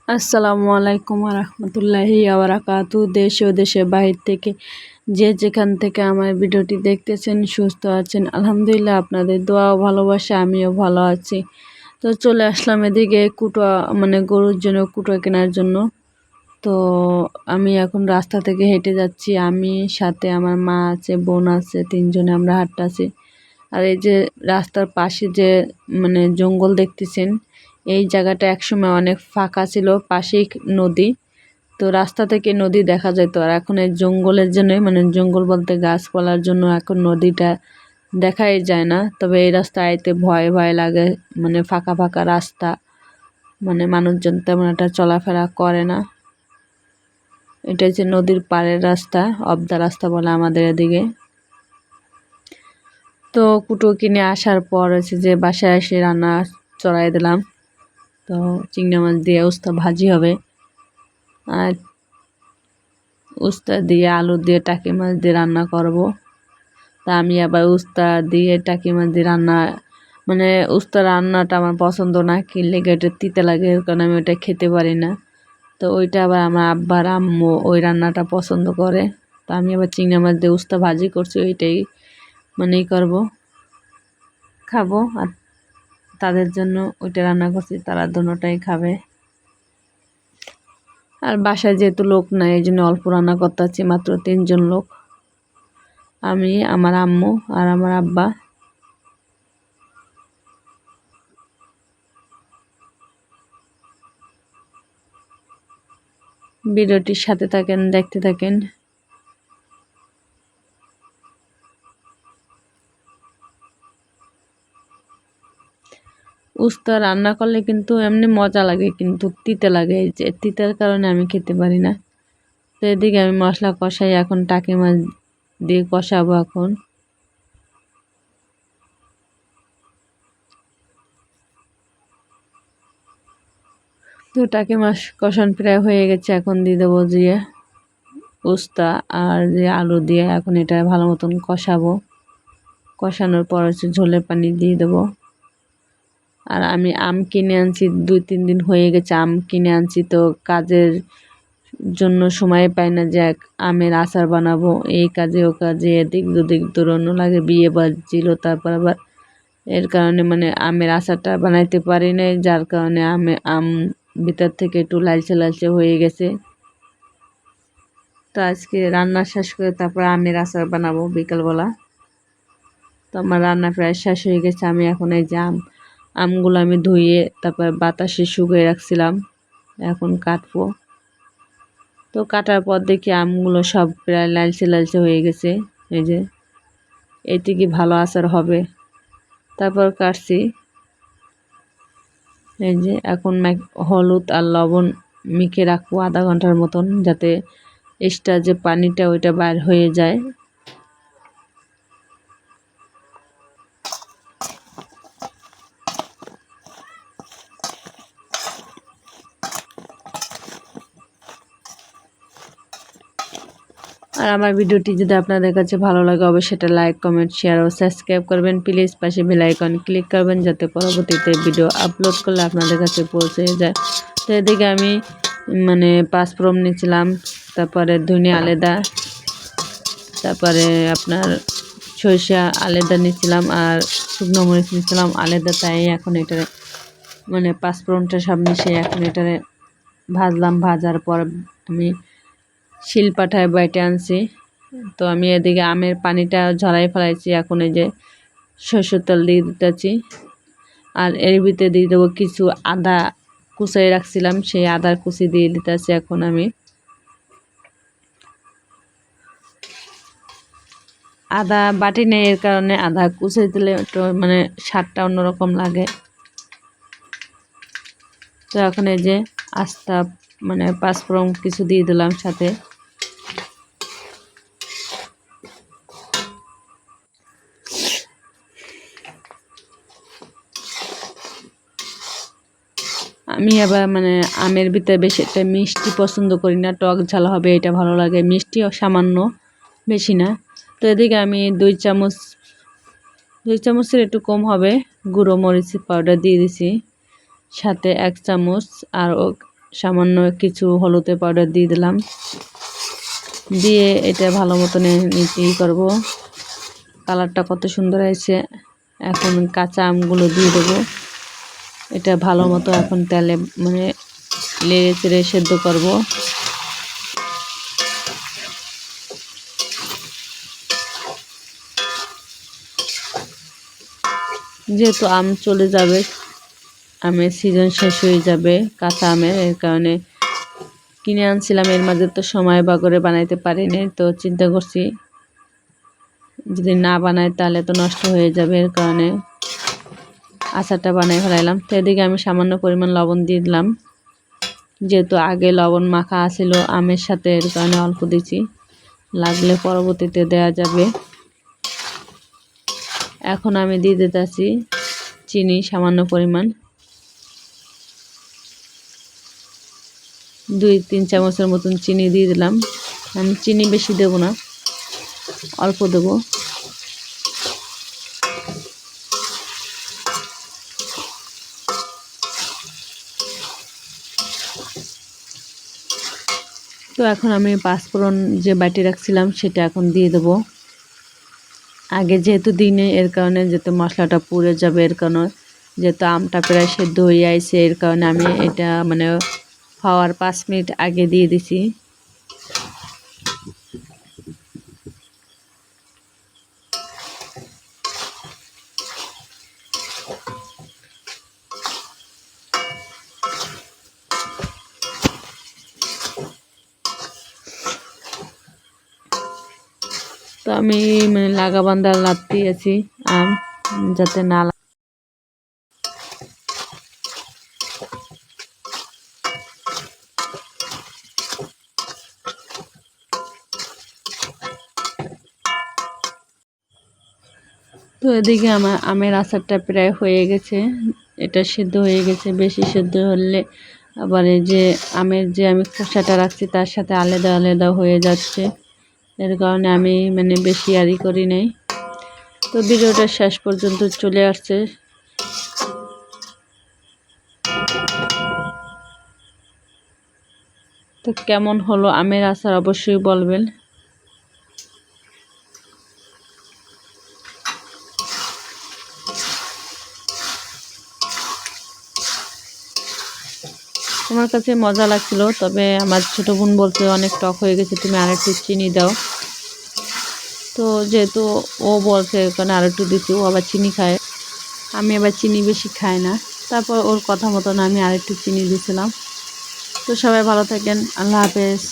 আসসালামু আলাইকুম রহমতুল্লাহি আবরাকাতু। দেশ ও দেশের বাহির থেকে যে যেখান থেকে আমার ভিডিওটি দেখতেছেন সুস্থ আছেন আলহামদুলিল্লাহ। আপনাদের দোয়া ও ভালোবাসা আমিও ভালো আছি। তো চলে আসলাম এদিকে গরুর জন্য কুটো কেনার জন্য। তো আমি এখন রাস্তা থেকে হেঁটে যাচ্ছি, আমি সাথে আমার মা আছে, বোন আছে, তিনজনে আমরা হাঁটতেছি। আর এই যে রাস্তার পাশে যে জঙ্গল দেখতেছেন, এই জায়গাটা একসময় অনেক ফাঁকা ছিল, পাশেই নদী। তো রাস্তা থেকে নদী দেখা যেত, আর এখন এই জঙ্গলের জন্য জঙ্গল বলতে গাছপালার জন্য এখন নদীটা দেখাই যায় না। তবে এই রাস্তা আইতে ভয় ভয় লাগে, ফাঁকা ফাঁকা রাস্তা, মানুষজন তেমন একটা চলাফেরা করে না। এটা হচ্ছে নদীর পাড়ের রাস্তা, অবদা রাস্তা বলে আমাদের এদিকে। তো কুটো কিনে আসার পর হচ্ছে যে বাসায় এসে রান্না চড়াই দিলাম। তো চিংড়ি মাছ দিয়ে উস্তা ভাজি হবে, আর উস্তা দিয়ে আলু দিয়ে টাকি মাছ দিয়ে রান্না করব। তা আমি আবার উস্তা দিয়ে টাকি মাছ দিয়ে উস্তা রান্নাটা আমার পছন্দ না, কিনলে এটা তিতে লাগে, কারণ আমি ওটা খেতে পারি না। তো ওইটা আবার আমার আব্বার আম্মু ওই রান্নাটা পছন্দ করে। তো আমি আবার চিংড়ি মাছ দিয়ে উস্তা ভাজি করছি, ওইটাই করব, খাবো। আর তাদের জন্য ওইটা রান্না করছি, তারা দুটোটাই খাবে। আর বাসায় যেহেতু লোক নাই, এই জন্য অল্প রান্না করতে হচ্ছে, মাত্র 3 জন লোক, আমি, আমার আম্মু আর আমার আব্বা। ভিডিওটির সাথে থাকেন, দেখতে থাকেন। উস্তা রান্না করলে কিন্তু এমনি মজা লাগে, কিন্তু তিতে লাগে, এই যে তিতার কারণে আমি খেতে পারি না। তো এদিকে আমি মশলা কষাই, এখন টাকি মাছ দিয়ে কষাবো এখন। তো টাকি মাছ কষান প্রায় হয়ে গেছে, এখন দিয়ে দেবো দিয়ে উস্তা আর যে আলু দিয়ে, এখন এটা ভালো মতন কষাবো। কষানোর পর হচ্ছে ঝোলের পানি দিয়ে দেবো। আর আমি আম কিনে আনছি, 2-3 দিন হয়ে গেছে আম কিনে আনছি, তো কাজের জন্য সময় পাই না যে আমের আচার বানাবো, এই কাজে ও কাজে এদিক ওদিক দৌড়ানো লাগে, বিয়ে বাজছিল, তারপর আবার এর কারণে আমের আচারটা বানাইতে পারি নাই, যার কারণে আম ভিতর থেকে একটু লালচে লালচে হয়ে গেছে। তো আজকে রান্না শেষ করে তারপর আমের আচার বানাবো বিকালবেলা। তো আমার রান্না প্রায় শেষ হয়ে গেছে। আমি এখন এই যে আমগুলো আমি ধুয়ে তারপর বাতাসে শুকিয়ে রাখছিলাম, এখন কাটবো। তো কাটার পর দেখি আমগুলো সব প্রায় লালচে লালচে হয়ে গেছে, এই যে এতে কি ভালো আচার হবে। তারপর কাটছি, এই যে এখন হলুদ আর লবণ মেখে রাখবো আধা ঘন্টার মতন, যাতে এক্সট্রা যে পানিটা ওইটা বাইর হয়ে যায়। আর আমার ভিডিওটি যদি আপনাদের কাছে ভালো লাগে, অবশ্যই সেটা লাইক, কমেন্ট, শেয়ার ও সাবস্ক্রাইব করবেন। প্লিজ পাশে বেল আইকন ক্লিক করবেন, যাতে পরবর্তীতে ভিডিও আপলোড করলে আপনাদের কাছে পৌঁছে যায়। তো এদিকে আমি 5 ফোড়ন নিয়েছিলাম, তারপরে ধনিয়া আলাদা, তারপরে আপনার সরিষা আলাদা নিয়েছিলাম, আর শুকনো মরিচ নিয়েছিলাম আলাদা। তাই এখন এটা 5 ফোড়নটা সব মিশিয়ে এখন এটারে ভাজলাম। ভাজার পর আমি শিলপাটায় বাইটে আনছি। তো আমি এদিকে আমের পানিটা ঝরাই ফেলাইছি, এখন এই যে সরষের তেল দিয়ে দিতেছি। আর এর ভিতরে দিয়ে দেবো কিছু আদা কুচাই রাখছিলাম, সেই আদার কুচি দিয়ে দিতেছি। এখন আমি আদা বাটি নেই, এর কারণে আদা কুচাই দিলে একটু স্বাদটা অন্যরকম লাগে। তো এখন এই যে আস্তা 5 ফোড়ন কিছু দিয়ে দিলাম সাথে। আমি আবার আমের ভিতরে বেশি একটা মিষ্টি পছন্দ করি না, টক ঝাল হবে এটা ভালো লাগে, মিষ্টি সামান্য, বেশি না। তো এদিকে আমি 2 চামচের একটু কম হবে গুঁড়ো মরিচ পাউডার দিয়ে দিছি, সাথে 1 চামচ আর সামান্য কিছু হলুদের পাউডার দিয়ে দিলাম, দিয়ে এটা ভালো মতো নিচে করব। কালারটা কত সুন্দর হয়েছে। এখন কাঁচা আমগুলো দিয়ে দেবো। এটা ভালো মতো এখন তেলে মানে নেড়ে চেড়ে সেদ্ধ করব। যেহেতু আম চলে যাবে, আমের সিজন শেষ হয়ে যাবে কাঁচা আমের, এর কারণে কিনে আনছিলাম। এর মাঝে তো সময় বা করে বানাইতে পারিনি, তো চিন্তা করছি যদি না বানাই তাহলে তো নষ্ট হয়ে যাবে, এর কারণে আচারটা বানাই ফেলাইলাম। তো এদিকে আমি সামান্য পরিমাণ লবণ দিয়ে দিলাম, যেহেতু আগে লবণ মাখা আছিল আমের সাথে, এর কারণে অল্প দিচ্ছি, লাগলে পরবর্তীতে দেওয়া যাবে। এখন আমি দিয়ে দিতেছি চিনি সামান্য পরিমাণ, 2-3 চামচের মতন চিনি দিয়ে দিলাম। আমি চিনি বেশি দেব না, অল্প দেব। তো এখন আমি পাঁচফোড়ন যে বাটি রাখছিলাম সেটা এখন দিয়ে দেব। আগে যেহেতু দিনে, এর কারণে যেহেতু মশলাটা পুড়ে যাবে, এর কারণে যেহেতু আমটা প্রায় সেদ্ধ হয়ে আইছে, এর কারণে আমি এটা মানে হওয়ার 5 মিনিট আগে দিয়ে দিছি। তো আমি মানে লাগাবান্ধা লাদ দিয়েছি আম, যাতে না তো এদিকে আমার আমের আচারটা প্রায় হয়ে গেছে, এটা সিদ্ধ হয়ে গেছে। বেশি সিদ্ধ হলে আবার এই যে আমের যে আমি খোসাটা রাখছি তার সাথে আলাদা আলাদা হয়ে যাচ্ছে, এর কারণে আমি মানে বেশি আরই করি নাই। তো ভিডিওটা শেষ পর্যন্ত চলে আসছে। তো কেমন হলো আমের আচার অবশ্যই বলবেন। আমার কাছে মজা লাগছিল, তবে আমার ছোটো বোন বলছে অনেক টক হয়ে গেছে, তুমি আরেকটু চিনি দাও। তো যেহেতু ও বলছে কারণে আরেকটু দিচ্ছি, ও আবার চিনি খায়, আমি আবার চিনি বেশি খাই না। তারপর ওর কথা মতন আমি আরেকটু চিনি দিয়েছিলাম। তো সবাই ভালো থাকেন, আল্লাহ হাফেজ।